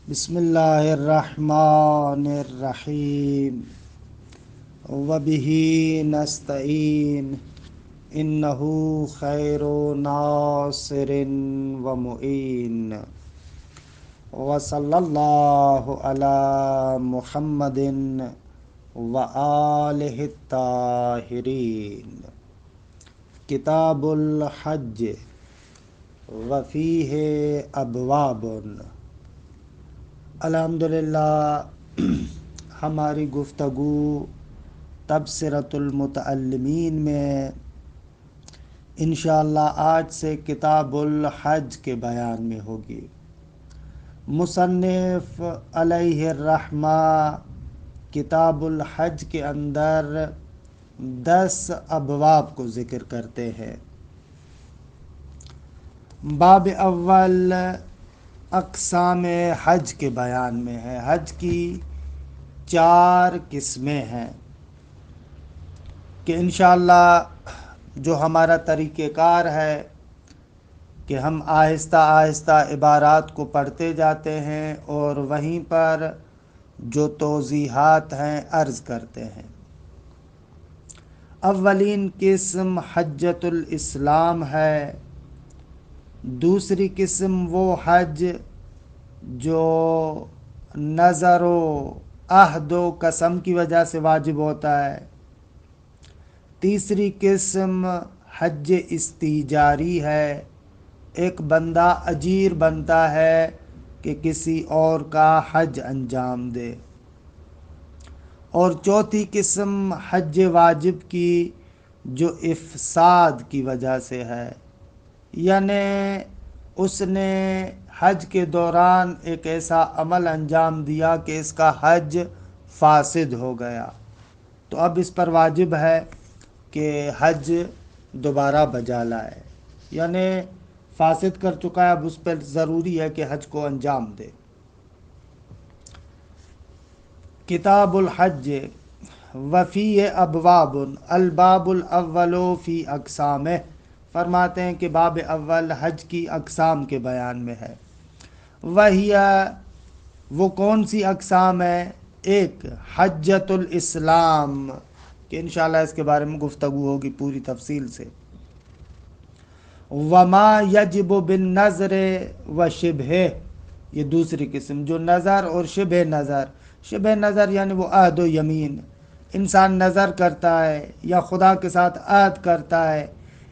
بسم اللہ الرحمن الرحیم وبہ نستعین انہ خیر ناصر ومعین وصلی اللہ علی محمد وآلہ الطاہرین۔ کتاب الحج وفیہ ابواب۔ الحمدللہ ہماری گفتگو تبصرۃ المتعلمین میں انشاءاللہ آج سے کتاب الحج کے بیان میں ہوگی۔ مصنف علیہ الرحمہ کتاب الحج کے اندر 10 ابواب کو ذکر کرتے ہیں۔ باب اول اقسام حج کے بیان میں ہے۔ حج کی 4 قسمیں ہیں کہ انشاءاللہ جو ہمارا طریقہ کار ہے کہ ہم آہستہ آہستہ عبارات کو پڑھتے جاتے ہیں اور وہیں پر جو توضیحات ہیں عرض کرتے ہیں۔ اولین قسم حجۃ الاسلام ہے۔ دوسری قسم وہ حج جو نظر و عہد و قسم کی وجہ سے واجب ہوتا ہے۔ تیسری قسم حج استیجاری ہے۔ ایک بندہ اجیر بنتا ہے کہ کسی اور کا حج انجام دے۔ اور چوتھی قسم حج واجب کی جو افساد کی وجہ سے ہے، یعنی اس نے حج کے دوران ایک ایسا عمل انجام دیا کہ اس کا حج فاسد ہو گیا، تو اب اس پر واجب ہے کہ حج دوبارہ بجا لائے، یعنی فاسد کر چکا ہے، اب اس پر ضروری ہے کہ حج کو انجام دے۔ کتاب الحج وفیہ ابواب الباب الاول فی اقسامہ۔ فرماتے ہیں کہ باب اول حج کی اقسام کے بیان میں ہے۔ وہ کون سی اقسام ہے؟ ایک حجۃ الاسلام، کہ انشاءاللہ اس کے بارے میں گفتگو ہوگی پوری تفصیل سے۔ وما یجب بالنظر وشبہ، یہ دوسری قسم جو نظر اور شبہ نظر۔ شبہ نظر یعنی وہ عہد و یمین، انسان نظر کرتا ہے یا خدا کے ساتھ عہد کرتا ہے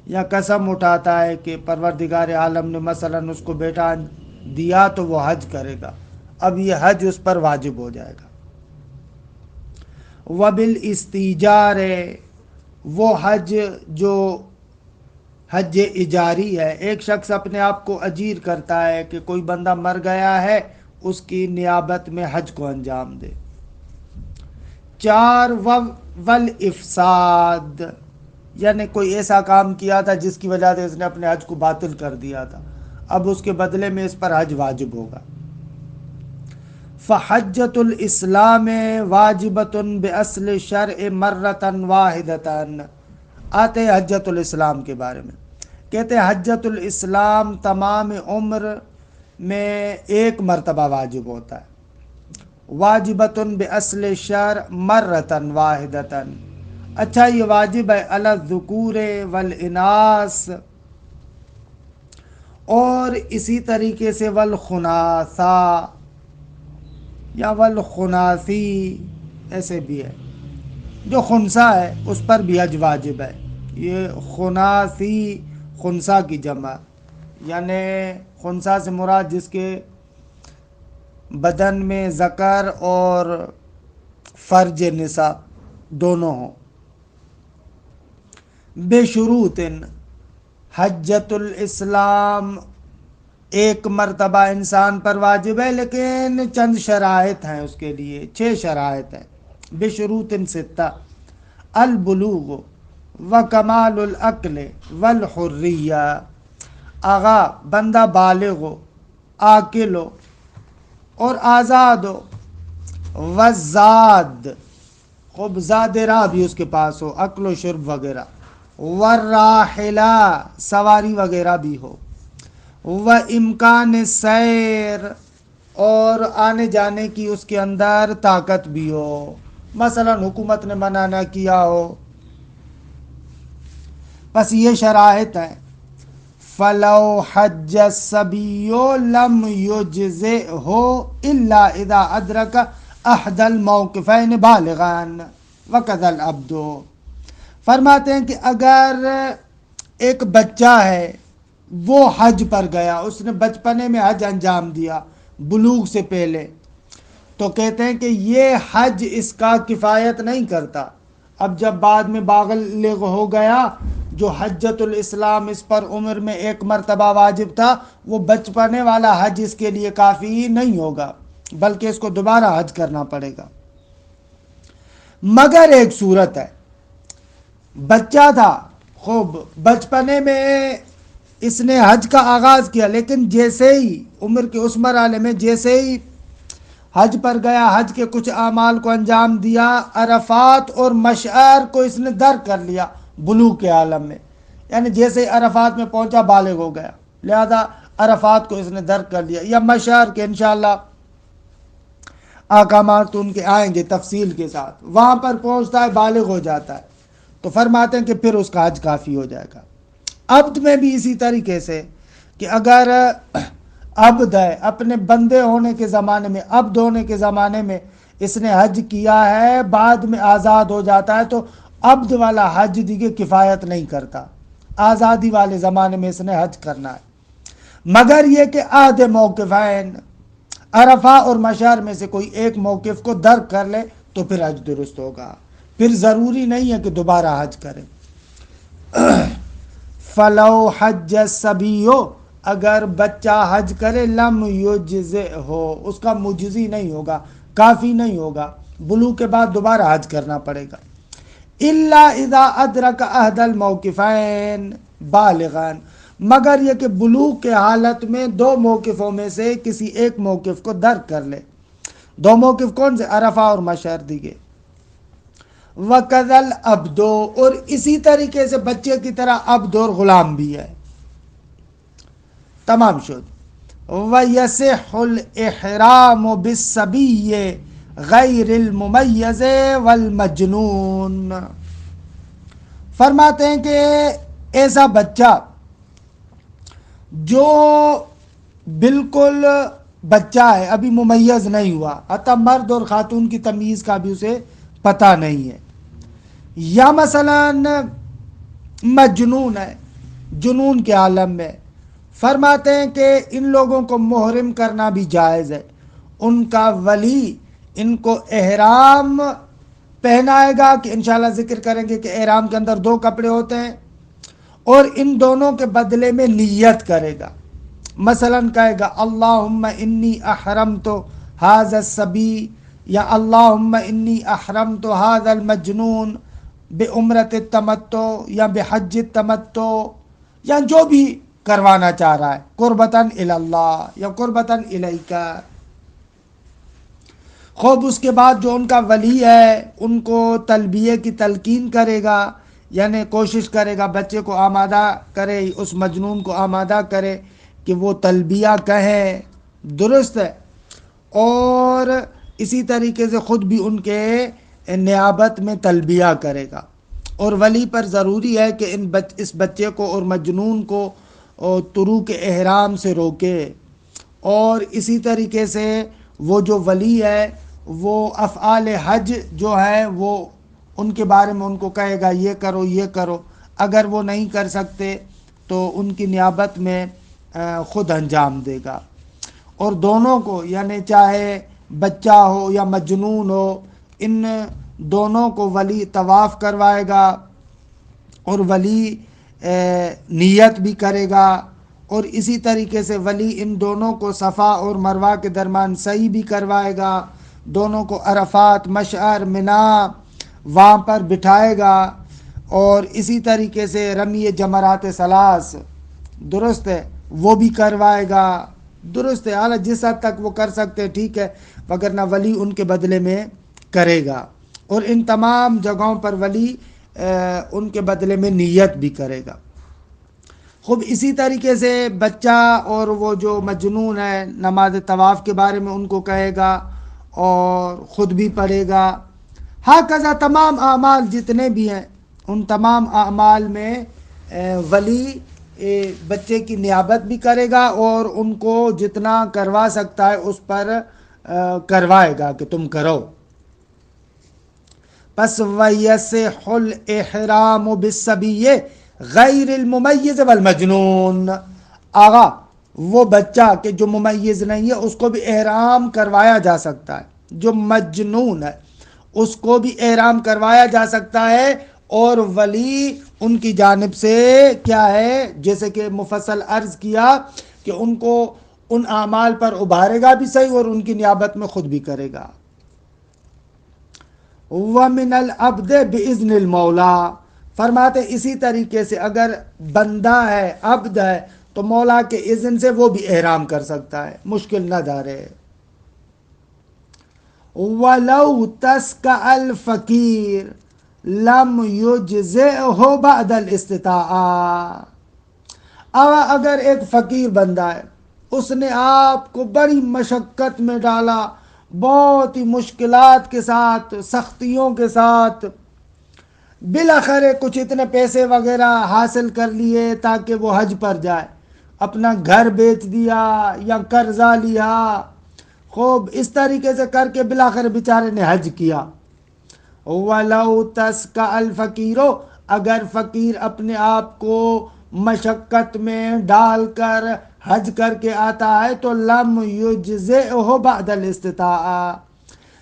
یا قسم اٹھاتا ہے کہ پروردگار عالم نے مثلا اس کو بیٹا دیا تو وہ حج کرے گا، اب یہ حج اس پر واجب ہو جائے گا۔ وبالاستیجار، وہ حج جو حج اجاری ہے، ایک شخص اپنے آپ کو اجیر کرتا ہے کہ کوئی بندہ مر گیا ہے اس کی نیابت میں حج کو انجام دے۔ 4 والافساد، یعنی کوئی ایسا کام کیا تھا جس کی وجہ سے اس نے اپنے حج کو باطل کر دیا تھا، اب اس کے بدلے میں اس پر حج واجب ہوگا۔ فحجۃ الاسلام واجبۃ باصل شرع مرۃ واحدۃ۔ آتے حجۃ الاسلام کے بارے میں، کہتے ہیں حجۃ الاسلام تمام عمر میں ایک مرتبہ واجب ہوتا ہے۔ واجبۃ باصل شرع مرۃ واحدۃ، اچھا یہ واجب ہے علی الذکور والاناث، اور اسی طریقے سے والخناثا یا والخناثی، ایسے بھی ہے، جو خنثی ہے اس پر بھی حج واجب ہے۔ یہ خناثی خنثی کی جمع، یعنی خنثی سے مراد جس کے بدن میں ذکر اور فرج نساء دونوں ہوں۔ بشروط، حجۃ الاسلام ایک مرتبہ انسان پر واجب ہے لیکن چند شرائط ہیں اس کے لیے، 6 شرائط ہیں۔ بشروط 6: البلوغ وکمال العقل والحریہ، آغا بندہ بالغ ہو، عاقل ہو اور آزاد ہو، والزاد، خوب زاد راہ بھی اس کے پاس ہو، اکل و شرب وغیرہ، والراحلہ، سواری وغیرہ بھی ہو، و امکان سیر، اور آنے جانے کی اس کے اندر طاقت بھی ہو، مثلا حکومت نے منع نہ کیا ہو، بس یہ شرائط ہیں۔ فلو حج الصبی لم یجزئہ الا اذا ادرک احد الموقفین بالغان وکذا العبد۔ فرماتے ہیں کہ اگر ایک بچہ ہے وہ حج پر گیا، اس نے بچپنے میں حج انجام دیا بلوغ سے پہلے، تو کہتے ہیں کہ یہ حج اس کا کفایت نہیں کرتا۔ اب جب بعد میں بالغ ہو گیا، جو حجت الاسلام اس پر عمر میں ایک مرتبہ واجب تھا، وہ بچپنے والا حج اس کے لیے کافی نہیں ہوگا، بلکہ اس کو دوبارہ حج کرنا پڑے گا۔ مگر ایک صورت ہے، بچہ تھا، خوب بچپنے میں اس نے حج کا آغاز کیا، لیکن جیسے ہی عمر کے اس مرحلے میں جیسے ہی حج پر گیا، حج کے کچھ اعمال کو انجام دیا، عرفات اور مشعر کو اس نے درک کر لیا بلوغ کے عالم میں، یعنی جیسے ہی عرفات میں پہنچا بالغ ہو گیا، لہذا عرفات کو اس نے درک کر لیا، یا مشعر کے انشاءاللہ احکامات ان کے آئیں گے تفصیل کے ساتھ، وہاں پر پہنچتا ہے، بالغ ہو جاتا ہے، تو فرماتے ہیں کہ پھر اس کا حج کافی ہو جائے گا۔ عبد میں بھی اسی طریقے سے کہ اگر عبد ہے، اپنے بندے ہونے کے زمانے میں، عبد ہونے کے زمانے میں اس نے حج کیا ہے، بعد میں آزاد ہو جاتا ہے، تو عبد والا حج دیگه کفایت نہیں کرتا، آزادی والے زمانے میں اس نے حج کرنا ہے۔ مگر یہ کہ عہد موقفین، عرفہ اور مشعر میں سے کوئی ایک موقف کو درک کر لے تو پھر حج درست ہوگا، پھر ضروری نہیں ہے کہ دوبارہ حج کرے۔ فلو حج الصبی، اگر بچہ حج کرے، لم یجزئہ، اس کا مجزی نہیں ہوگا، کافی نہیں ہوگا، بلوغ کے بعد دوبارہ حج کرنا پڑے گا۔ الا اذا ادرک احد الموقفین بالغان، مگر یہ کہ بلوغ کے حالت میں دو موقفوں میں سے کسی ایک موقف کو درک کر لے۔ دو موقف کون سے؟ عرفہ اور مشعر دیگے۔ وَكَذَا الْعَبْدُ، اور اسی طریقے سے بچے کی طرح عبد اور غلام بھی ہے، تمام شد۔ وَيَصِحُّ الْإِحْرَامُ بِالصَّبِيِّ غَيْرِ الْمُمَيَّزِ وَالْمَجْنُونِ۔ فرماتے ہیں کہ ایسا بچہ جو بالکل بچہ ہے، ابھی ممیز نہیں ہوا، حتیٰ مرد اور خاتون کی تمیز کا بھی اسے پتہ نہیں ہے، یا مثلا مجنون ہے، جنون کے عالم میں، فرماتے ہیں کہ ان لوگوں کو محرم کرنا بھی جائز ہے۔ ان کا ولی ان کو احرام پہنائے گا، کہ انشاءاللہ ذکر کریں گے کہ احرام کے اندر دو کپڑے ہوتے ہیں، اور ان دونوں کے بدلے میں نیت کرے گا، مثلا کہے گا اللہم انی احرمت ھذا الصبی، یا اللہم انی احرمت ھذا المجنون بعمرۃ التمتع یا بحج التمتع، یا جو بھی کروانا چاہ رہا ہے، قربتاً الی اللہ یا قربتاً الیک۔ خوب اس کے بعد جو ان کا ولی ہے ان کو تلبیہ کی تلقین کرے گا، یعنی کوشش کرے گا بچے کو آمادہ کرے، اس مجنون کو آمادہ کرے کہ وہ تلبیہ کہیں، درست ہے، اور اسی طریقے سے خود بھی ان کے نیابت میں تلبیہ کرے گا، اور ولی پر ضروری ہے کہ اس بچے کو اور مجنون کو طروق احرام سے روکے، اور اسی طریقے سے وہ جو ولی ہے وہ افعال حج جو ہے وہ ان کے بارے میں ان کو کہے گا یہ کرو یہ کرو، اگر وہ نہیں کر سکتے تو ان کی نیابت میں خود انجام دے گا۔ اور دونوں کو، یعنی چاہے بچہ ہو یا مجنون ہو، ان دونوں کو ولی طواف کروائے گا، اور ولی نیت بھی کرے گا، اور اسی طریقے سے ولی ان دونوں کو صفا اور مروہ کے درمیان سعی بھی کروائے گا، دونوں کو عرفات، مشعر، منا وہاں پر بٹھائے گا، اور اسی طریقے سے رمی جمرات ثلاث، درست ہے، وہ بھی کروائے گا، درست ہے، اعلیٰ جس حد تک وہ کر سکتے ٹھیک ہے، وگرنہ ولی ان کے بدلے میں کرے گا، اور ان تمام جگہوں پر ولی ان کے بدلے میں نیت بھی کرے گا۔ خوب اسی طریقے سے بچہ اور وہ جو مجنون ہے نماز طواف کے بارے میں ان کو کہے گا اور خود بھی پڑھے گا. ہاں کذا تمام اعمال جتنے بھی ہیں ان تمام اعمال میں ولی بچے کی نیابت بھی کرے گا اور ان کو جتنا کروا سکتا ہے اس پر کروائے گا کہ تم کرو. پس وَيَصِحُّ الْإِحْرَامُ بِالصَّبِيِّ غَيْرِ الْمُمَيِّزِ وَالْمَجْنُونِ. آغا وہ بچہ کہ جو ممیز نہیں ہے اس کو بھی احرام کروایا جا سکتا ہے، جو مجنون ہے اس کو بھی احرام کروایا جا سکتا ہے، اور ولی ان کی جانب سے کیا ہے جیسے کہ مفصل عرض کیا کہ ان کو ان اعمال پر ابھارے گا بھی صحیح اور ان کی نیابت میں خود بھی کرے گا. وَمِنَ الْعَبْدِ بِإِذْنِ الْمَوْلَى. فرماتے اسی طریقے سے اگر بندہ ہے عبد ہے تو مولا کے اذن سے وہ بھی احرام کر سکتا ہے، مشکل نہ دارے. وَلَوْ تَسْكَأَ الْفَقِيرُ لَمْ يُجْزِئْهُ بَعْدَ الْاِسْتِطَاعَةِ. اگر ایک فقیر بندہ ہے اس نے آپ کو بڑی مشقت میں ڈالا، بہت ہی مشکلات کے ساتھ سختیوں کے ساتھ، بالآخر کچھ اتنے پیسے وغیرہ حاصل کر لیے تاکہ وہ حج پر جائے، اپنا گھر بیچ دیا یا قرضہ لیا، خوب اس طریقے سے کر کے بالآخر بیچارے نے حج کیا. وَلَوْ تَسْكَأَ الْفَقِيرُ. اگر فقیر اپنے آپ کو مشقت میں ڈال کر حج کر کے آتا ہے تو لم یجزئہ بعد الاستطاعہ.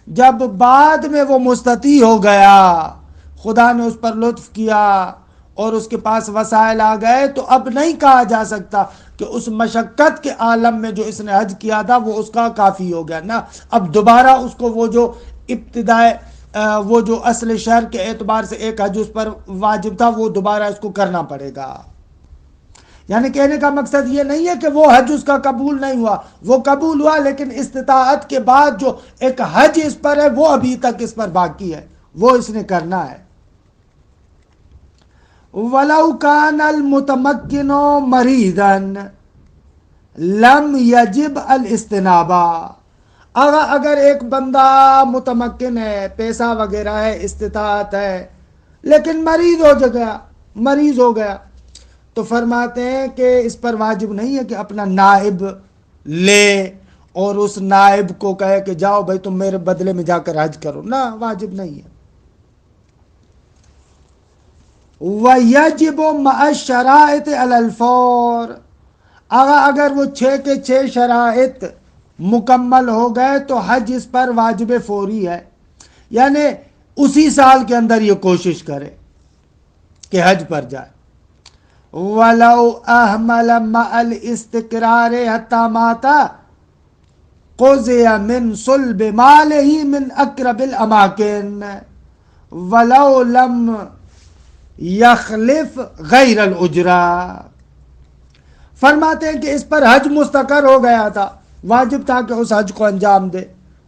جب بعد میں وہ مستطیع ہو گیا، خدا نے اس پر لطف کیا اور اس کے پاس وسائل آ گئے، تو اب نہیں کہا جا سکتا کہ اس مشقت کے عالم میں جو اس نے حج کیا تھا وہ اس کا کافی ہو گیا نا، اب دوبارہ اس کو وہ جو ابتدائے وہ جو اصل شہر کے اعتبار سے ایک حج اس پر واجب تھا وہ دوبارہ اس کو کرنا پڑے گا. یعنی کہنے کا مقصد یہ نہیں ہے کہ وہ حج اس کا قبول نہیں ہوا، وہ قبول ہوا، لیکن استطاعت کے بعد جو ایک حج اس پر ہے وہ ابھی تک اس پر باقی ہے، وہ اس نے کرنا ہے. وَلَوْ كَانَ الْمُتَمَكِّنُ مَرِيضًا لَمْ يَجِبْ الْاِسْتِنَابَةُ. اگر ایک بندہ متمکن ہے، پیسہ وغیرہ ہے، استطاعت ہے، لیکن مریض ہو گیا تو فرماتے ہیں کہ اس پر واجب نہیں ہے کہ اپنا نائب لے اور اس نائب کو کہے کہ جاؤ بھائی تم میرے بدلے میں جا کر حج کرو، نہ واجب نہیں ہے. وَيَجِبُ مَعَ الشَّرَائِطِ عَلَى الْفَوْرِ. اگر وہ 6 کے 6 شرائط مکمل ہو گئے تو حج اس پر واجب فوری ہے، یعنی اسی سال کے اندر یہ کوشش کرے کہ حج پر جائے. وَلَوْ أَهْمَلَ مَعَ الْإِسْتِقْرَارِ حَتَّى مَاتَ قُضِيَ مِنْ صُلْبِ مَالِهِ مِنْ أَقْرَبِ الْأَمَاكِنِ وَلَوْ لَمْ يَخْلِفْ غَيْرَ الْأُجْرَةِ. فرماتے ہیں کہ اس پر حج مستقر ہو گیا تھا، واجب تھا کہ اس حج کو انجام دے،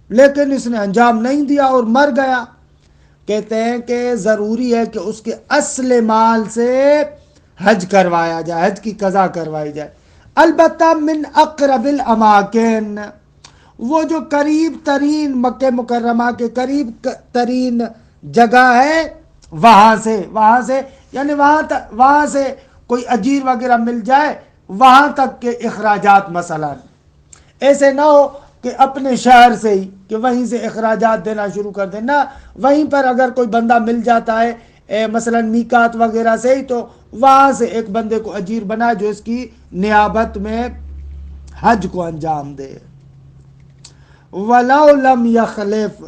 لیکن اس نے انجام نہیں دیا اور مر گیا. کہتے ہیں کہ ضروری ہے کہ اس کے اصل مال سے حج کروایا جائے، حج کی قضا کروائی جائے. البتہ من اقرب الاماکن، وہ جو قریب ترین مکہ مکرمہ کے قریب ترین جگہ ہے وہاں سے یعنی وہاں سے کوئی اجیر وغیرہ مل جائے وہاں تک کے اخراجات، مثلا ایسے نہ ہو کہ اپنے شہر سے ہی کہ وہیں سے اخراجات دینا شروع کر دینا. وہیں پر اگر کوئی بندہ مل جاتا ہے مثلا میقات وغیرہ سے ہی تو وہاں سے ایک بندے کو اجیر بنا جو اس کی نیابت میں حج کو انجام دے. وَلَوْ لَمْ يَخْلِفْ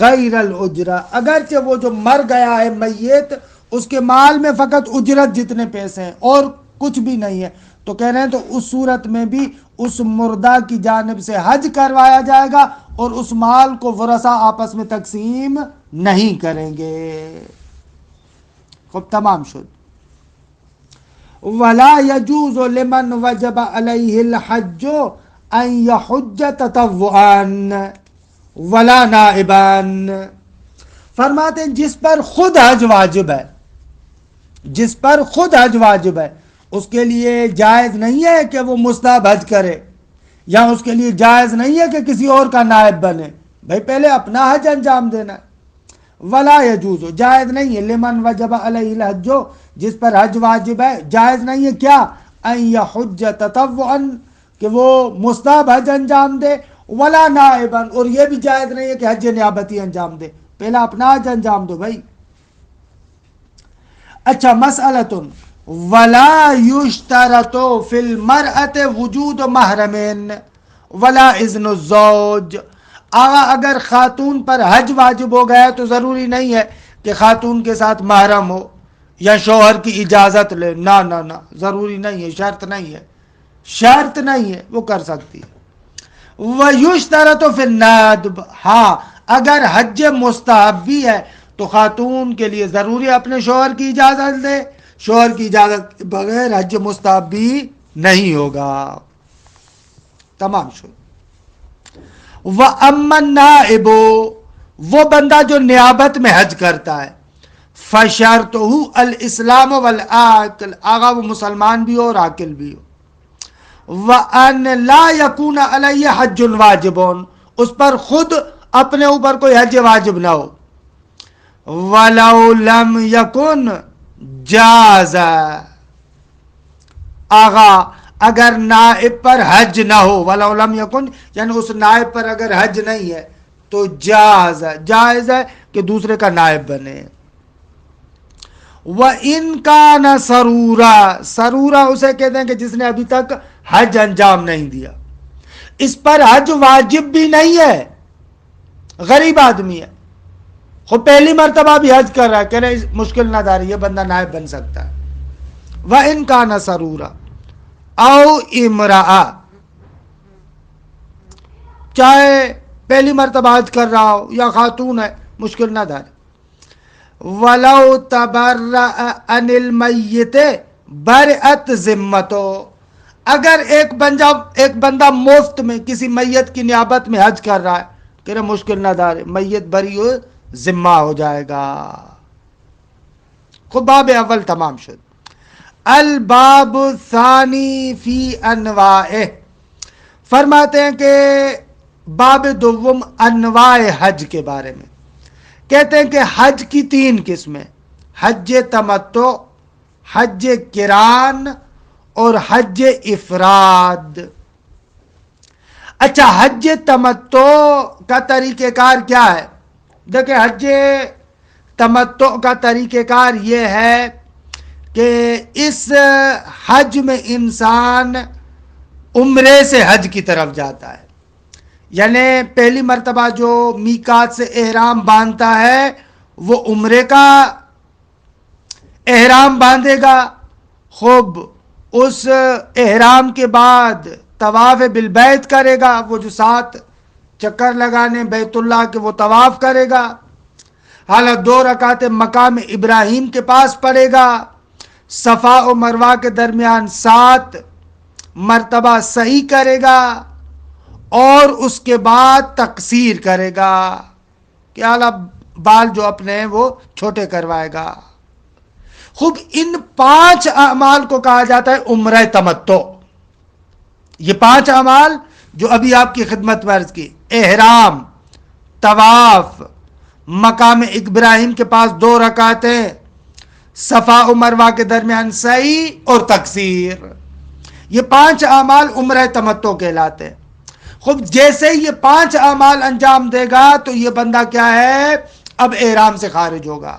غَيْرَ الْأُجْرَةِ. اگرچہ وہ جو مر گیا ہے میت، اس کے مال میں فقط اجرت جتنے پیسے ہیں اور کچھ بھی نہیں ہے، تو کہہ رہے ہیں تو اس صورت میں بھی اس مردہ کی جانب سے حج کروایا جائے گا اور اس مال کو ورثہ آپس میں تقسیم نہیں کریں گے. خب تمام شد. وَلَا يَجُوزُ لِمَنْ وَجَبَ عَلَيْهِ الْحَجُّ أَنْ يَحُجَّ تَطَوُّعًا وَلَا نَائِبًا. فرماتے ہیں جس پر خود حج واجب ہے اس کے لیے جائز نہیں ہے کہ وہ مستحب حج کرے، یا اس کے لیے جائز نہیں ہے کہ کسی اور کا نائب بنے، بھائی پہلے اپنا حج انجام دینا ہے۔ ولا یجوز، جائز نہیں ہے، لمن وجب علیہ الحج، جس پر حج واجب ہے، جائز نہیں ہے کیا، ان یحج تطوعا، کہ وہ مستحب حج انجام دے، ولا نائبا، اور یہ بھی جائز نہیں ہے کہ حج نیابتی انجام دے، پہلا اپنا حج انجام دو بھائی۔ اچھا، مسئلۃ ولا یشترط فی المرأۃ وجود محرمین ولا اذن الزوج، اگر خاتون پر حج واجب ہو گیا تو ضروری نہیں ہے کہ خاتون کے ساتھ محرم ہو یا شوہر کی اجازت لے، نہ نہ نہ، ضروری نہیں ہے، شرط نہیں ہے، شرط نہیں ہے، وہ کر سکتی ہے۔ وَيُشْتَرَطُ فِي النَّدْبِ، ہاں اگر حج مستحب بھی ہے تو خاتون کے لیے ضروری اپنے شوہر کی اجازت دے، شوہر کی اجازت کے بغیر حج مستحب بھی نہیں ہوگا۔ تمام شد۔ وَأَمَّا النَّائِبُ، وہ بندہ جو نیابت میں حج کرتا ہے، فَشَرْطُهُ الْإِسْلَامُ وَالْعَاقِلُ، آگا وہ مسلمان بھی ہو اور عاقل بھی ہو۔ وَأَنْ لَا يَكُونَ عَلَيْهِ حَجٌّ وَاجِبٌ، اس پر خود اپنے اوپر کوئی حج واجب نہ ہو۔ وَلَوْ لَمْ يَكُنْ جَازَ، آغا اگر نائب پر حج نہ ہو، وَلَوْ لَمْ يَكُنْ یعنی اس نائب پر اگر حج نہیں ہے تو جائز ہے کہ دوسرے کا نائب بنے۔ وَإِنْ كَانَ سَرُورًا، سرورا اسے کہتے ہیں کہ جس نے ابھی تک حج انجام نہیں دیا، اس پر حج واجب بھی نہیں ہے، غریب آدمی ہے، خود پہلی مرتبہ بھی حج کر رہا ہے، کہہ رہے مشکل نہ داری، یہ بندہ نائب بن سکتا ہے۔ وَإِنْ كَانَ سَرُورًا او امرأة، چاہے پہلی مرتبہ حج کر رہا ہو یا خاتون ہے، مشکل نہ داری۔ وَلَوْ تَبَرَّأَ عَنِ الْمَيِّتِ بَرِئَتْ ذِمَّتُهُ، اگر ایک بندہ مفت میں کسی میت کی نیابت میں حج کر رہا ہے، کہ مشکل نہ دار، میت بری ہو ذمہ ہو جائے گا۔ خود باب اول تمام شد۔ الباب الثانی فی انواعہ، فرماتے ہیں کہ باب دوم انواع حج کے بارے میں، کہتے ہیں کہ حج کی 3 قسمیں، حج تمتع، حج قران اور حج افراد۔ اچھا، حج تمتع کا طریقہ کار کیا ہے؟ دیکھیں، حج تمتع کا طریقہ کار یہ ہے کہ اس حج میں انسان عمرے سے حج کی طرف جاتا ہے، یعنی پہلی مرتبہ جو میقات سے احرام باندھتا ہے وہ عمرے کا احرام باندھے گا، خوب اس احرام کے بعد طواف بالبیت کرے گا، وہ جو 7 چکر لگانے بیت اللہ کے وہ طواف کرے گا، حالت 2 رکعتیں مقام ابراہیم کے پاس پڑے گا، صفا و مروہ کے درمیان 7 مرتبہ سعی کرے گا، اور اس کے بعد تقصیر کرے گا کہ اعلیٰ بال جو اپنے ہیں وہ چھوٹے کروائے گا۔ خوب ان 5 اعمال کو کہا جاتا ہے عمرہ تمتع۔ یہ 5 اعمال جو ابھی آپ کی خدمت میں عرض کی، احرام، طواف، مقام ابراہیم کے پاس 2 رکعتیں، صفا و مروہ کے درمیان سعی اور تقصیر، یہ 5 اعمال عمرہ تمتع کہلاتے ہیں۔ خوب جیسے یہ 5 اعمال انجام دے گا تو یہ بندہ کیا ہے، اب احرام سے خارج ہوگا۔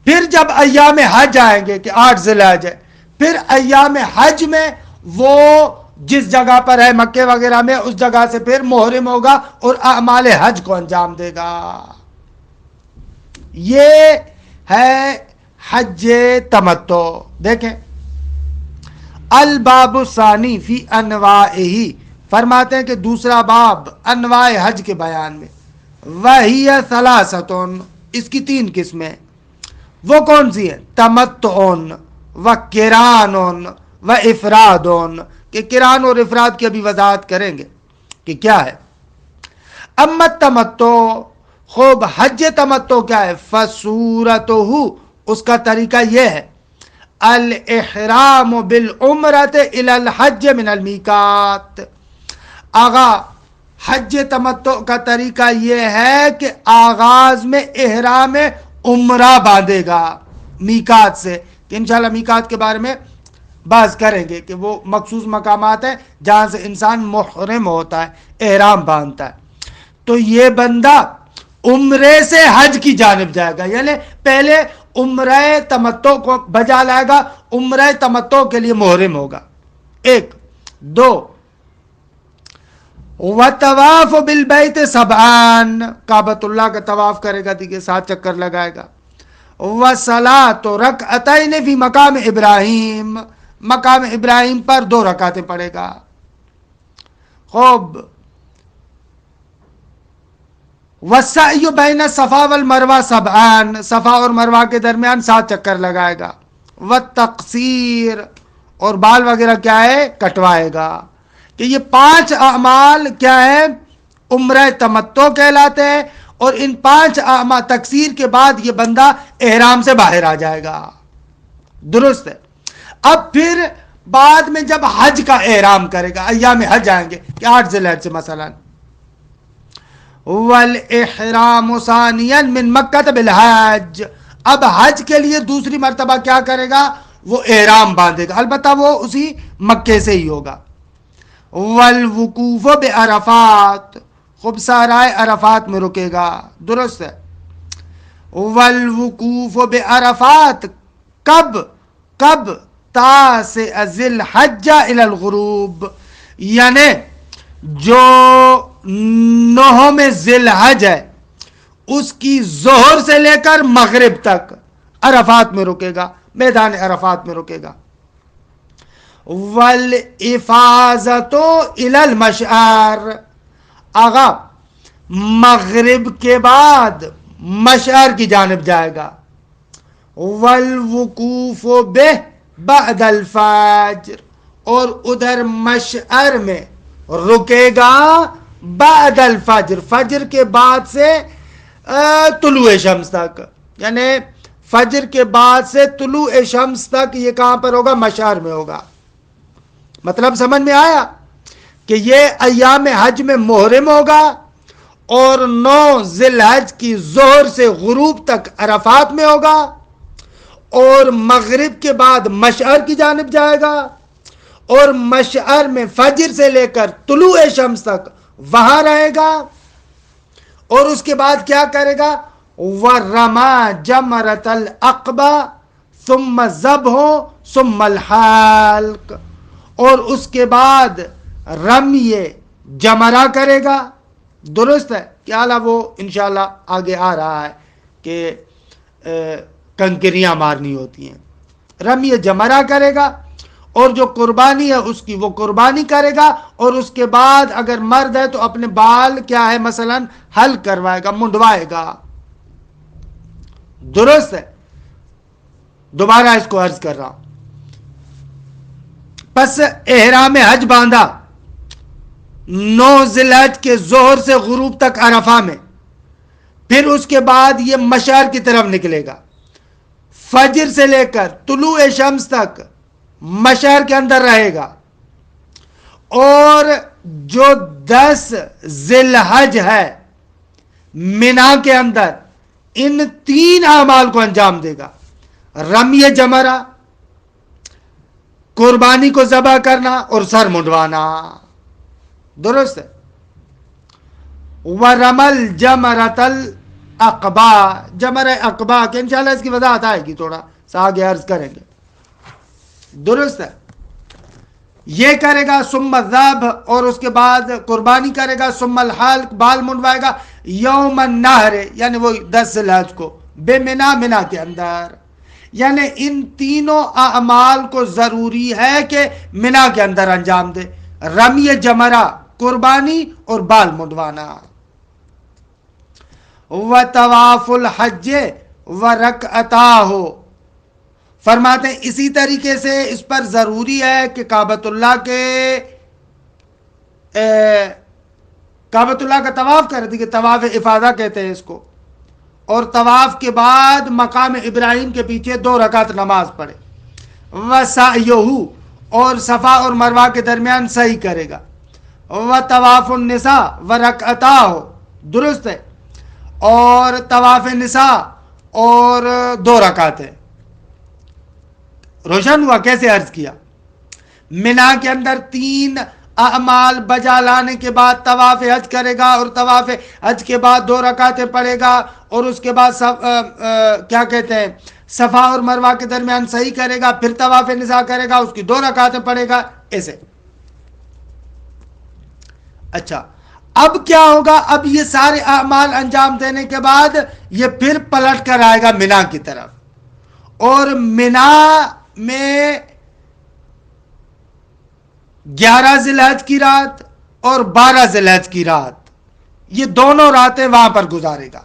پھر جب ایام حج آئیں گے کہ 8 ذی الحج ہے، پھر ایام حج میں وہ جس جگہ پر ہے مکے وغیرہ میں، اس جگہ سے پھر محرم ہوگا اور اعمال حج کو انجام دے گا۔ یہ ہے حج تمتع۔ دیکھیں، الباب الثانی فی انواعہ، فرماتے ہیں کہ دوسرا باب انواع حج کے بیان میں، وہی ثلاثۃ، اس کی 3 قسمیں، وہ کون سی ہیں؟ تمتع و قران و افراد، کہ قران اور افراد کی ابھی وضاحت کریں گے کہ کیا ہے۔ اما تمتع، خوب حج تمتع کیا ہے؟ فصورتہ، اس کا طریقہ یہ ہے، الاحرام بالعمرۃ الی الحج من المیقات. آغا حج تمتع کا طریقہ یہ ہے کہ آغاز میں احرام عمرہ باندھے گا میقات سے، کہ انشاءاللہ میقات کے بارے میں بات کریں گے کہ وہ مخصوص مقامات ہیں جہاں سے انسان محرم ہوتا ہے، احرام باندھتا ہے. تو یہ بندہ عمرے سے حج کی جانب جائے گا، یعنی پہلے عمرہ تمتع کو بجا لائے گا، عمرہ تمتع کے لیے محرم ہوگا. ایک دو، وطواف بالبیت سبعان، کعبۃ اللہ کا طواف کرے گا، دیکھیں 7 چکر لگائے گا. وصلاۃ رکعتین فی مقام ابراہیم، مقام ابراہیم پر 2 رکعتیں پڑھے گا. خوب. والسعی بین الصفا والمروہ سبعان، صفا اور مروہ کے درمیان 7 چکر لگائے گا. والتقصیر، اور بال وغیرہ کیا ہے کٹوائے گا. کہ یہ 5 اعمال کیا ہے عمرہ تمتع کہلاتے ہیں، اور ان 5 اعمال تقصیر کے بعد یہ بندہ احرام سے باہر آ جائے گا. درست ہے. اب پھر بعد میں جب حج کا احرام کرے گا، ایام حج آئیں گے کہ 8 ذی الحجہ سے مثلا، والاحرام ثانیا من مکہ بالحج، اب حج کے لیے دوسری مرتبہ کیا کرے گا، وہ احرام باندھے گا، البتہ وہ اسی مکے سے ہی ہوگا. والوقوف بعرفات، خوب سارائے عرفات میں رکے گا. درست ہے. والوقوف بعرفات کب تاسع ذی الحجہ الی الغروب، یعنی جو 9 ذی الحج ہے اس کی ظہر سے لے کر مغرب تک عرفات میں رکے گا، میدان عرفات میں رکے گا. والافاظۃ الی المشعر، آغا مغرب کے بعد مشعر کی جانب جائے گا. والوقوف بہ بعد الفجر، اور ادھر مشعر میں رکے گا بعد الفجر، فجر کے بعد سے طلوع شمس تک، یعنی فجر کے بعد سے طلوع شمس تک یہ کہاں پر ہوگا، مشعر میں ہوگا. مطلب سمجھ میں آیا کہ یہ ایام حج میں محرم ہوگا، اور 9 ذی الحج کی ظہر سے غروب تک عرفات میں ہوگا، اور مغرب کے بعد مشعر کی جانب جائے گا، اور مشعر میں فجر سے لے کر طلوع شمس تک وہاں رہے گا. اور اس کے بعد کیا کرے گا، وَرَمَا جَمْرَةَ الْعَقَبَةِ ثُمَّ الذَّبْحُ ثُمَّ الْحَلْقُ، اور اس کے بعد رمی جمرہ کرے گا. درست ہے کہ اعلیٰ وہ انشاءاللہ آگے آ رہا ہے کہ کنکریاں مارنی ہوتی ہیں. رمی جمرہ کرے گا، اور جو قربانی ہے اس کی وہ قربانی کرے گا، اور اس کے بعد اگر مرد ہے تو اپنے بال کیا ہے مثلا حل کروائے گا، منڈوائے گا. درست ہے. دوبارہ اس کو عرض کر رہا ہوں. پس احرام حج باندھا 9 ذی الحج کے ظہر سے غروب تک عرفہ میں، پھر اس کے بعد یہ مشعر کی طرف نکلے گا، فجر سے لے کر طلوع شمس تک مشعر کے اندر رہے گا، اور جو 10 ذی الحج ہے مینا کے اندر ان 3 اعمال کو انجام دے گا. رمی جمرہ، قربانی کو ذبح کرنا، اور سر منڈوانا. درست ہے. وَرَمَلْ جَمَرَةَ الْعَقَبَةِ، جمرہ عقبہ کہ انشاءاللہ اس کی وضاحت آئے گی، تھوڑا سا آگے عرض کریں گے. درست ہے. یہ کرے گا ثم الذبح، اور اس کے بعد قربانی کرے گا، ثم الحلق، بال منڈوائے گا، یوم النحر یعنی وہ 10 ذی الحج کو، بے منا، منا کے اندر. یعنی ان تینوں اعمال کو ضروری ہے کہ منا کے اندر انجام دے، رمی جمرہ، قربانی اور بال منڈوانا. وطواف الحج ورکعتاہ، فرماتے ہیں اسی طریقے سے اس پر ضروری ہے کہ کعبۃ اللہ کا طواف کرے، دیکھیں طواف افاضہ کہتے ہیں اس کو، اور طواف کے بعد مقام ابراہیم کے پیچھے 2 رکعت نماز پڑھے. وسعیہ، اور صفا اور مروہ کے درمیان صحیح کرے گا، وطواف النساء ورکعتاہ، درست ہے، اور طواف نساء اور 2 رکعتیں. روشن ہوا کیسے عرض کیا؟ منا کے اندر 3 اعمال بجا لانے کے بعد طواف حج کرے گا، اور طواف حج کے بعد 2 رکعتیں پڑھے گا، اور اس کے بعد کیا کہتے ہیں، صفا اور مروہ کے درمیان صحیح کرے گا، پھر طواف نساء کرے گا، اس کی 2 رکعتیں پڑھے گا، ایسے. اچھا، اب کیا ہوگا؟ اب یہ سارے اعمال انجام دینے کے بعد یہ پھر پلٹ کر آئے گا منا کی طرف، اور منا میں 11 ذی الحج کی رات اور 12 ذی الحج کی رات، یہ دونوں راتیں وہاں پر گزارے گا.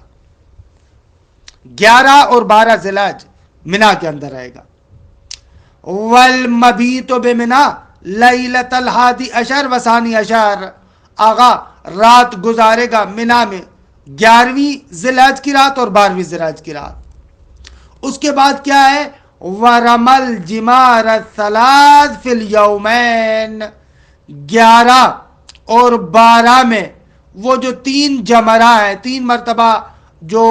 11 اور 12 ذی الحج منا کے اندر رہے گا. والمبیت بمنا لیلۃ الحادی عشر وثانی عشر، آغا رات گزارے گا منا میں 11ویں ذی الحج کی رات اور 12ویں ذی الحج کی رات. اس کے بعد کیا ہے؟ وَرَمَى الْجِمَارَ الثَّلَاث فِي الْيَوْمَيْن، 11 اور 12 میں وہ جو 3 جمرہ ہیں، 3 مرتبہ جو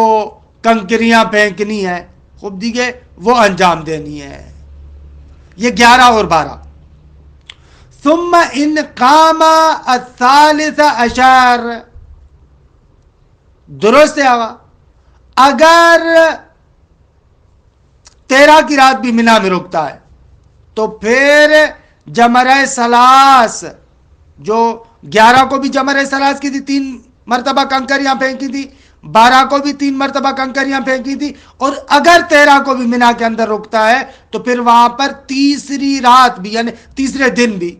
کنکریاں پھینکنی ہیں، خوب دیکھے، وہ انجام دینی ہے. یہ 11 اور 12. ثم ان قام الثالث عشر، درست ہے آقا؟ اگر 13 کی رات بھی منا میں رکتا ہے تو پھر جمرہ سلاس، جو 11 کو بھی جمرہ سلاس کی تھی، 3 مرتبہ کنکریاں پھینکی تھی، 12 کو بھی 3 مرتبہ کنکریاں پھینکی تھی، اور اگر 13 کو بھی منا کے اندر رکتا ہے تو پھر وہاں پر تیسری رات بھی، یعنی تیسرے دن بھی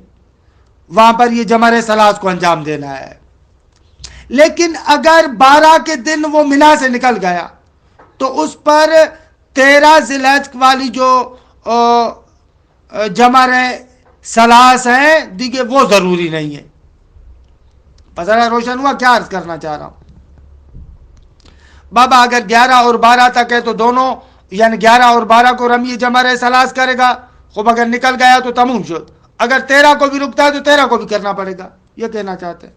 وہاں پر یہ جمرہ سلاس کو انجام دینا ہے. لیکن اگر 12 کے دن وہ منا سے نکل گیا تو اس پر 13 ذی الحج والی جو جمرہ سلاس ہیں دیکھیں وہ ضروری نہیں ہے. پتہ روشن ہوا کیا عرض کرنا چاہ رہا ہوں؟ بابا اگر 11 اور 12 تک ہے تو دونوں، یعنی 11 اور 12 کو رمی جمرہ سلاس کرے گا، خوب اگر نکل گیا تو تموم شد. اگر 13 کو بھی رکتا ہے تو 13 کو بھی کرنا پڑے گا، یہ کہنا چاہتے ہیں.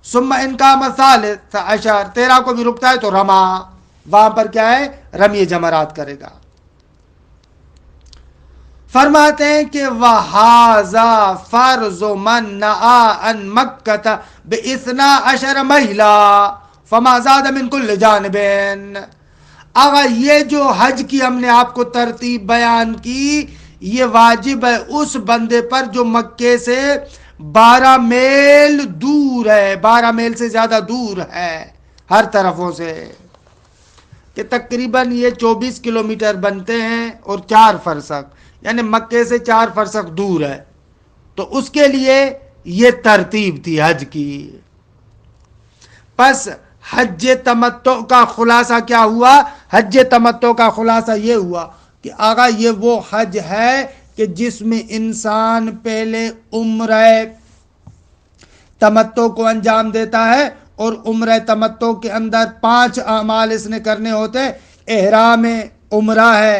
ثم ان قام الثالث عشر، 13 کو بھی رکتا ہے تو رما، وہاں پر کیا ہے؟ رمی جمرات کرے گا. فرماتے ہیں کہ وَهَذَا فَرْضُ مَنْ نَأَى عَنْ مَكَّةَ ب12 مَحِلًا فَمَا زَادَ مِنْ كُلِّ جَانِبٍ. آغا یہ جو حج کی ہم نے آپ کو ترتیب بیان کی، یہ واجب ہے اس بندے پر جو مکے سے 12 میل دور ہے، 12 میل سے زیادہ دور ہے ہر طرفوں سے، کہ تقریباً یہ 24 کلومیٹر بنتے ہیں اور 4 فرسخ، یعنی مکے سے 4 فرسخ دور ہے. تو اس کے لیے یہ ترتیب تھی حج کی. پس حج تمتع کا خلاصہ کیا ہوا؟ حج تمتع کا خلاصہ یہ ہوا کہ آقا یہ وہ حج ہے کہ جس میں انسان پہلے عمرہ تمتع کو انجام دیتا ہے، اور عمرہ تمتع کے اندر 5 اعمال اس نے کرنے ہوتے. احرام عمرہ ہے،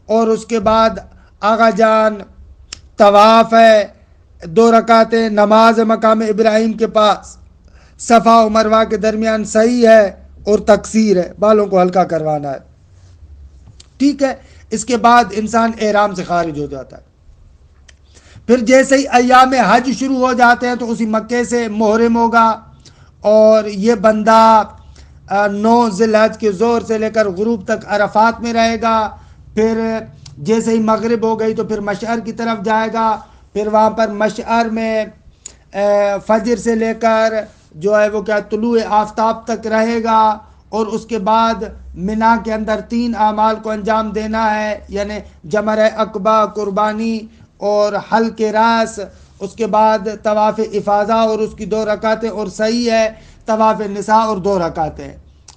اور اس کے بعد آقا جان طواف ہے، 2 رکعتیں نماز مقام ابراہیم کے پاس، صفا و مروہ کے درمیان صحیح ہے، اور تقصیر ہے، بالوں کو ہلکا کروانا ہے. ٹھیک ہے، اس کے بعد انسان احرام سے خارج ہو جاتا ہے. پھر جیسے ہی ایام حج شروع ہو جاتے ہیں تو اسی مکے سے محرم ہوگا، اور یہ بندہ 9 ذی الحج کے ظہر سے لے کر غروب تک عرفات میں رہے گا. پھر جیسے ہی مغرب ہو گئی تو پھر مشعر کی طرف جائے گا، پھر وہاں پر مشعر میں فجر سے لے کر جو ہے وہ کیا طلوع آفتاب تک رہے گا، اور اس کے بعد منا کے اندر 3 اعمال کو انجام دینا ہے، یعنی جمرہ عقبہ، قربانی اور حلق راس. اس کے بعد طواف افاضہ اور اس کی 2 رکعتیں اور صحیح ہے، طواف نساء اور 2 رکعتیں،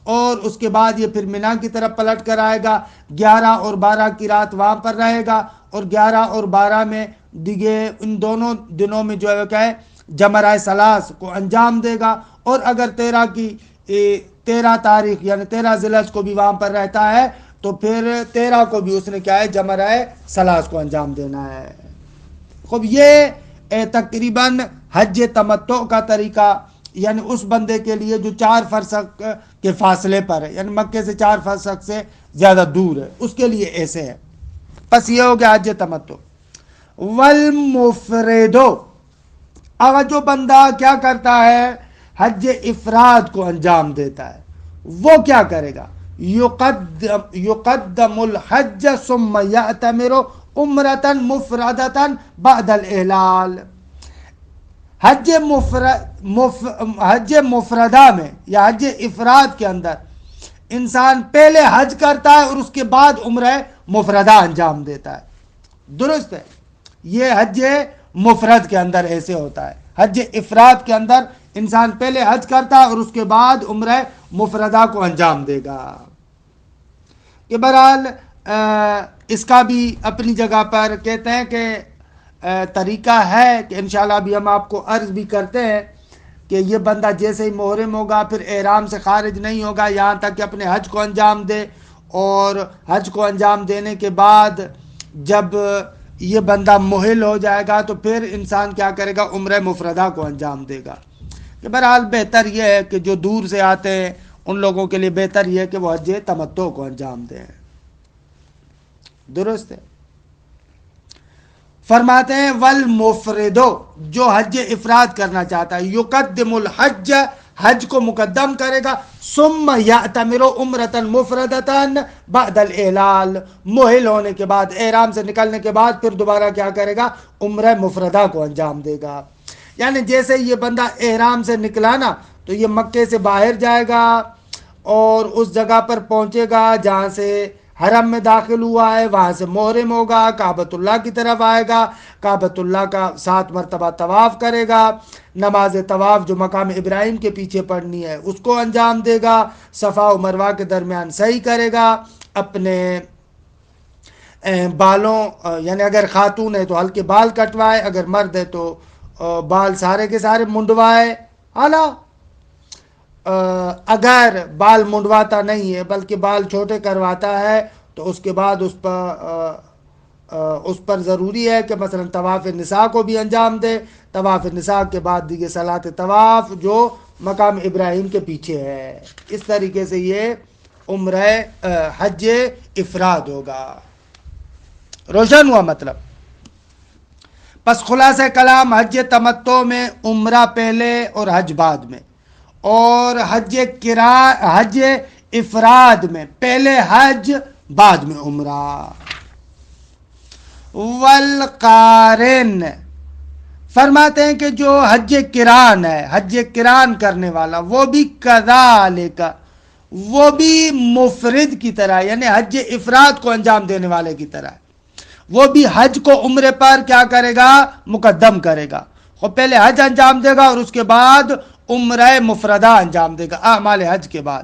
اور اس کے بعد یہ پھر منا کی طرف پلٹ کر آئے گا. 11 اور 12 کی رات وہاں پر رہے گا، اور 11 اور 12 میں دیگے ان دونوں دنوں میں جو ہے کیا ہے جمرہ سلاس کو انجام دے گا. اور اگر 13 تاریخ یعنی 13 ذی الحج کو بھی وہاں پر رہتا ہے تو پھر 13 کو بھی اس نے کیا ہے جمرہ ثلاث کو انجام دینا ہے۔ خوب یہ تقریباً حج تمتع کا طریقہ، یعنی اس بندے کے لیے جو 4 فرسخ کے فاصلے پر ہے، یعنی مکے سے 4 فرسخ سے زیادہ دور ہے، اس کے لیے ایسے ہے۔ پس یہ ہو گیا حج تمتع۔ والمفردو، اگر جو بندہ کیا کرتا ہے حج افراد کو انجام دیتا ہے، وہ کیا کرے گا؟ یقدم الحج ثم یعتمر عمرۃ مفردۃ بعد الاحلال۔ حج مفردہ میں یا حج افراد کے اندر انسان پہلے حج کرتا ہے اور اس کے بعد عمرہ مفردہ انجام دیتا ہے، درست ہے؟ یہ حج مفرد کے اندر ایسے ہوتا ہے۔ حج افراد کے اندر انسان پہلے حج کرتا ہے اور اس کے بعد عمرہ مفردہ کو انجام دے گا۔ کہ بہرحال اس کا بھی اپنی جگہ پر کہتے ہیں کہ طریقہ ہے کہ انشاءاللہ ابھی ہم آپ کو عرض بھی کرتے ہیں کہ یہ بندہ جیسے ہی محرم ہوگا پھر احرام سے خارج نہیں ہوگا یہاں تک کہ اپنے حج کو انجام دے، اور حج کو انجام دینے کے بعد جب یہ بندہ محل ہو جائے گا تو پھر انسان کیا کرے گا؟ عمرہ مفردہ کو انجام دے گا۔ کہ بہرحال بہتر یہ ہے کہ جو دور سے آتے ہیں ان لوگوں کے لیے بہتر یہ ہے کہ وہ حج تمتع کو انجام دیں، درست ہے؟ فرماتے ہیں والمفردو، جو حج افراد کرنا چاہتا ہے، یقدم الحج، حج کو مقدم کرے گا، ثم یعتمر عمرۃ مفردۃ بعد الاحلال، محل ہونے کے بعد، احرام سے نکلنے کے بعد پھر دوبارہ کیا کرے گا؟ عمرہ مفردہ کو انجام دے گا۔ یعنی جیسے یہ بندہ احرام سے نکلا نا تو یہ مکے سے باہر جائے گا اور اس جگہ پر پہنچے گا جہاں سے حرم میں داخل ہوا ہے، وہاں سے محرم ہوگا، کعبۃ اللہ کی طرف آئے گا، کعبۃ اللہ کا 7 مرتبہ طواف کرے گا، نماز طواف جو مقام ابراہیم کے پیچھے پڑھنی ہے اس کو انجام دے گا، صفا و مروہ کے درمیان سعی کرے گا، اپنے بالوں، یعنی اگر خاتون ہے تو ہلکے بال کٹوائے، اگر مرد ہے تو بال سارے کے سارے منڈوائے، اعلیٰ اگر بال منڈواتا نہیں ہے بلکہ بال چھوٹے کرواتا ہے تو اس کے بعد اس پر ضروری ہے کہ مثلا طواف نساء کو بھی انجام دے، طواف نساء کے بعد دیگے صلاۃ طواف جو مقام ابراہیم کے پیچھے ہے۔ اس طریقے سے یہ عمرہ حج افراد ہوگا۔ روشن ہوا مطلب؟ پس خلاصہ کلام حج تمتع میں عمرہ پہلے اور حج بعد میں، اور حج افراد میں پہلے حج بعد میں عمرہ۔ والقارن، فرماتے ہیں کہ جو حج کران ہے، حج کران کرنے والا، وہ بھی کذالک، وہ بھی مفرد کی طرح، یعنی حج افراد کو انجام دینے والے کی طرح، وہ بھی حج کو عمرے پر کیا کرے گا؟ مقدم کرے گا۔ وہ پہلے حج انجام دے گا اور اس کے بعد عمرہ مفردہ انجام دے گا اعمال حج کے بعد۔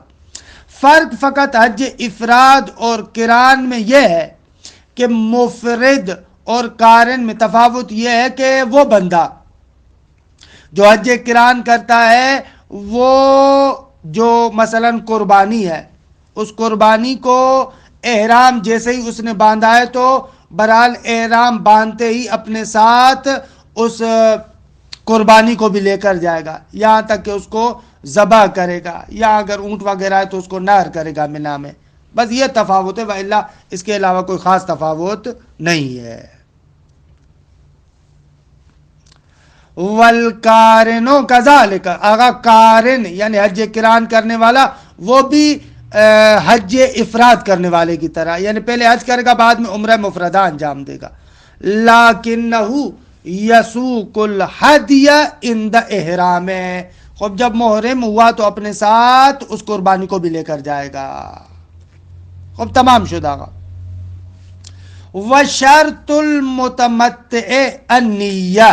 فرق فقط حج افراد اور قران میں یہ ہے کہ مفرد اور قارن میں تفاوت یہ ہے کہ وہ بندہ جو حج قران کرتا ہے وہ جو مثلا قربانی ہے، اس قربانی کو احرام جیسے ہی اس نے باندھا ہے تو بہرحال احرام باندھتے ہی اپنے ساتھ اس قربانی کو بھی لے کر جائے گا، یہاں تک کہ اس کو ذبح کرے گا، یا اگر اونٹ وغیرہ ہے تو اس کو نہر کرے گا منا میں۔ بس یہ تفاوت ہے، وإلا اس کے علاوہ کوئی خاص تفاوت نہیں ہے۔ والقارنو کذالک، اگر قارن یعنی حج قران کرنے والا وہ بھی حج افراد کرنے والے کی طرح، یعنی پہلے حج کرے گا بعد میں عمرہ مفردہ انجام دے گا، لیکنہ یسوق الہدی عند احرام، خب جب محرم ہوا تو اپنے ساتھ اس قربانی کو بھی لے کر جائے گا، خب تمام شدہ گا۔ وشرط المتمتع النیہ،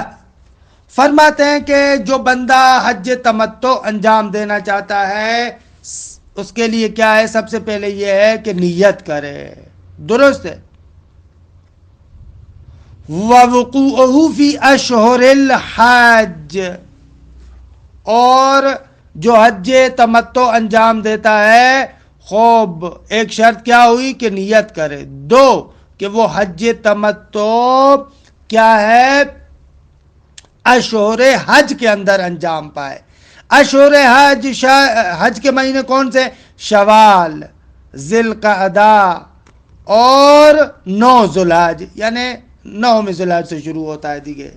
فرماتے ہیں کہ جو بندہ حج تمتع انجام دینا چاہتا ہے اس کے لیے کیا ہے؟ سب سے پہلے یہ ہے کہ نیت کرے، درست ہے؟ وَوُقُوعُهُ فِي أَشْهُرِ الْحَجِّ، اور جو حج تمتع انجام دیتا ہے خوب ایک شرط کیا ہوئی کہ نیت کرے، دو کہ وہ حج تمتع کیا ہے اشہر حج کے اندر انجام پائے۔ اشہر حج کے مہینے کون سے؟ شوال، ذی القعدہ اور 9 ذی الحج، یعنی 9 ذی الحج سے شروع ہوتا ہے دیگے۔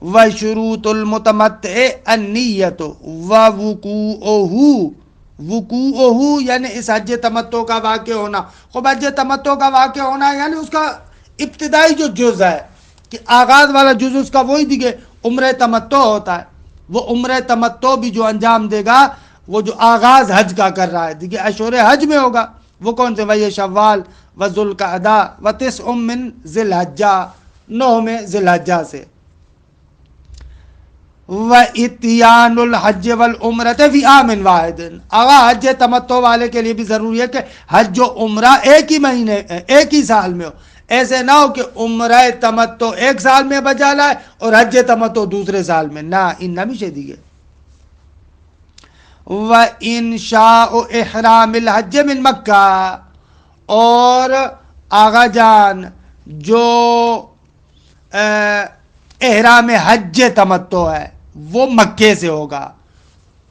وشروط المتمتع النیت ووقوعہ یعنی اس حج تمتع کا واقع ہونا۔ خوب حج تمتع کا واقع ہونا یعنی اس کا ابتدائی جو جز ہے کہ آغاز والا جز اس کا وہی دیگے عمرہ تمتع ہوتا ہے، وہ عمرہ تمتع بھی جو انجام دے گا وہ جو آغاز حج کا کر رہا ہے دیگے اشہر حج میں ہوگا۔ وہ کون سے؟ وہی شوال و ذی القعدہ و 9 من ذی الحجہ، 9 میں ذی الحجہ سے۔ وَإِتْيَانُ الْحَجِّ وَالْعُمْرَةِ فِي عَامٍ وَاحِدٍ، حج تمتع والے کے لیے بھی ضروری ہے کہ حج و عمرہ ایک ہی مہینے ایک ہی سال میں ہو۔ ایسے نہ ہو کہ عمرہ تمتع ایک سال میں بجا لائے اور حج تمتع دوسرے سال میں، نہ ان نمی شدی ہے۔ وَإِنشَاءُ إِحْرَامِ الْحَجِّ مِن مکہ، اور آغا جان جو احرام حج تمتع ہے وہ مکے سے ہوگا،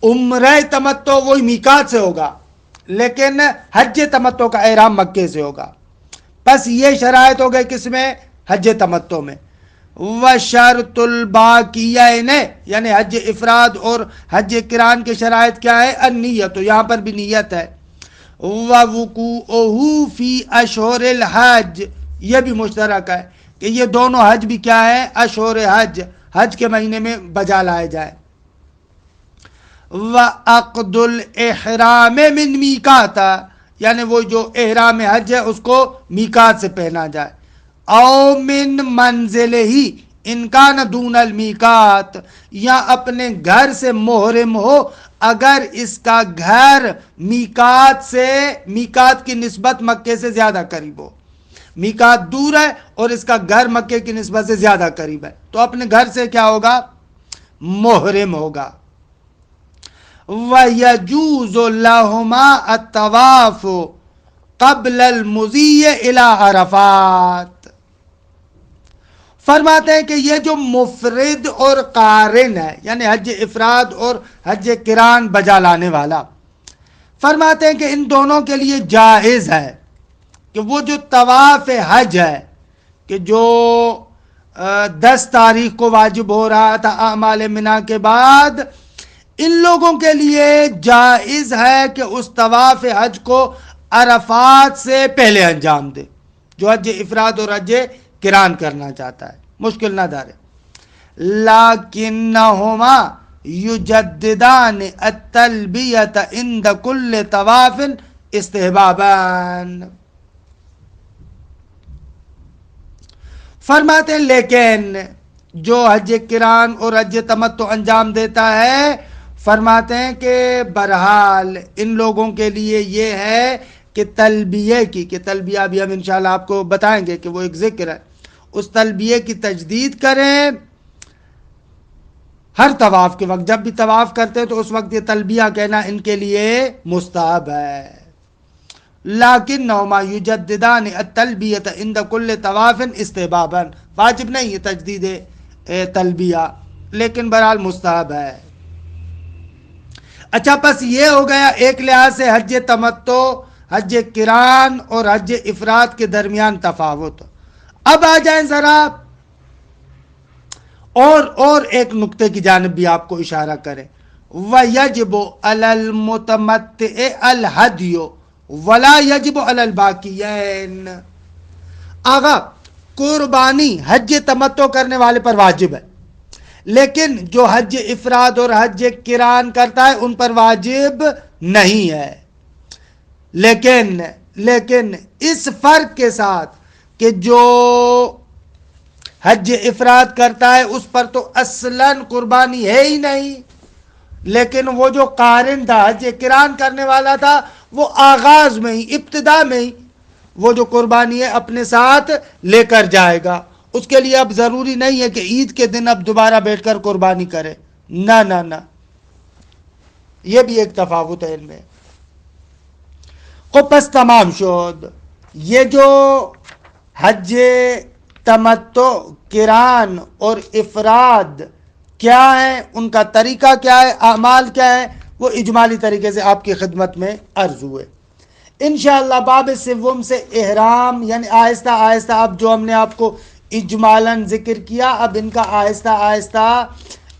عمرہ تمتع وہی میقات سے ہوگا، لیکن حج تمتع کا احرام مکے سے ہوگا۔ بس یہ شرائط ہو گئے کس میں؟ حج تمتع میں۔ وشرط الباقیین یعنی حج افراد اور حج قران کے شرائط کیا ہے؟ النیت، یہاں پر بھی نیت ہے۔ ووقوعہ فی اشہر الحج، یہ بھی مشترک ہے کہ یہ دونوں حج بھی کیا ہے؟ اشہر حج، حج کے مہینے میں بجا لائے جائے۔ وعقد الاحرام من میقات، یعنی وہ جو احرام حج ہے اس کو میقات سے پہنا جائے۔ او من منزل ہی ان کان دون المیقات، یا اپنے گھر سے محرم ہو اگر اس کا گھر میقات کی نسبت مکے سے زیادہ قریب ہو۔ میقات دور ہے اور اس کا گھر مکے کی نسبت سے زیادہ قریب ہے تو اپنے گھر سے کیا ہوگا؟ محرم ہوگا۔ وَيَجُوزُ لَهُمَا الطَّوَافُ قَبْلَ الْمُضِيِّ إِلَىٰ عَرَفَاتٍ، فرماتے ہیں کہ یہ جو مفرد اور قارن ہے یعنی حج افراد اور حج قران بجا لانے والا، فرماتے ہیں کہ ان دونوں کے لیے جائز ہے کہ وہ جو طواف حج ہے کہ جو 10 تاریخ کو واجب ہو رہا تھا اعمال منی کے بعد، ان لوگوں کے لیے جائز ہے کہ اس طواف حج کو عرفات سے پہلے انجام دے، جو حج افراد اور حج قران کرنا چاہتا ہے، مشکل نہ دارے۔ لیکنہما یجددان التلبیۃ عند کل طواف استحبابان، فرماتے ہیں لیکن جو حج قران اور حج تمتع انجام دیتا ہے، فرماتے ہیں کہ بہرحال ان لوگوں کے لیے یہ ہے کہ تلبیہ کی، کہ تلبیہ بھی ہم انشاءاللہ آپ کو بتائیں گے کہ وہ ایک ذکر ہے، اس تلبیہ کی تجدید کریں ہر طواف کے وقت۔ جب بھی طواف کرتے ہیں تو اس وقت یہ تلبیہ کہنا ان کے لیے مستحب ہے۔ لیکنہما یجددان التلبیۃ عند کل طواف استحبابا، واجب نہیں ہے تجدید تلبیہ لیکن بہرحال مستحب ہے۔ اچھا پس یہ ہو گیا ایک لحاظ سے حج تمتع، حج قران اور حج افراد کے درمیان تفاوت۔ اب آ جائیں ذرا اور ایک نقطے کی جانب بھی آپ کو اشارہ کریں۔ وَيَجِبُ عَلَى الْمُتَمَتِّعِ الْهَدْيُ وَلَا يَجِبُ عَلَى الْبَاقِيَيْنِ، آغا قربانی حج تمتع کرنے والے پر واجب ہے، لیکن جو حج افراد اور حج قران کرتا ہے ان پر واجب نہیں ہے، لیکن اس فرق کے ساتھ کہ جو حج افراد کرتا ہے اس پر تو اصلاً قربانی ہے ہی نہیں، لیکن وہ جو قارن تھا حج قران کرنے والا تھا وہ آغاز میں ہی ابتدا میں ہی وہ جو قربانی ہے اپنے ساتھ لے کر جائے گا، اس کے لیے اب ضروری نہیں ہے کہ عید کے دن اب دوبارہ بیٹھ کر قربانی کرے، نہ، یہ بھی ایک تفاوت ہے ان میں۔ خب پس تمام شد. یہ جو حج تمتع، قران اور افراد کیا ہے، ان کا طریقہ کیا ہے، اعمال کیا ہے، وہ اجمالی طریقے سے آپ کی خدمت میں عرض ہوئے. انشاءاللہ باب سوم سے احرام، یعنی آہستہ آہستہ اب جو ہم نے آپ کو اجمالاً ذکر کیا، اب ان کا آہستہ آہستہ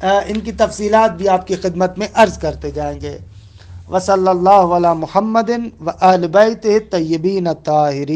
ان کی تفصیلات بھی آپ کی خدمت میں عرض کرتے جائیں گے. وصلی اللہ علی محمد و آل بیتہ الطیبین الطاہرین.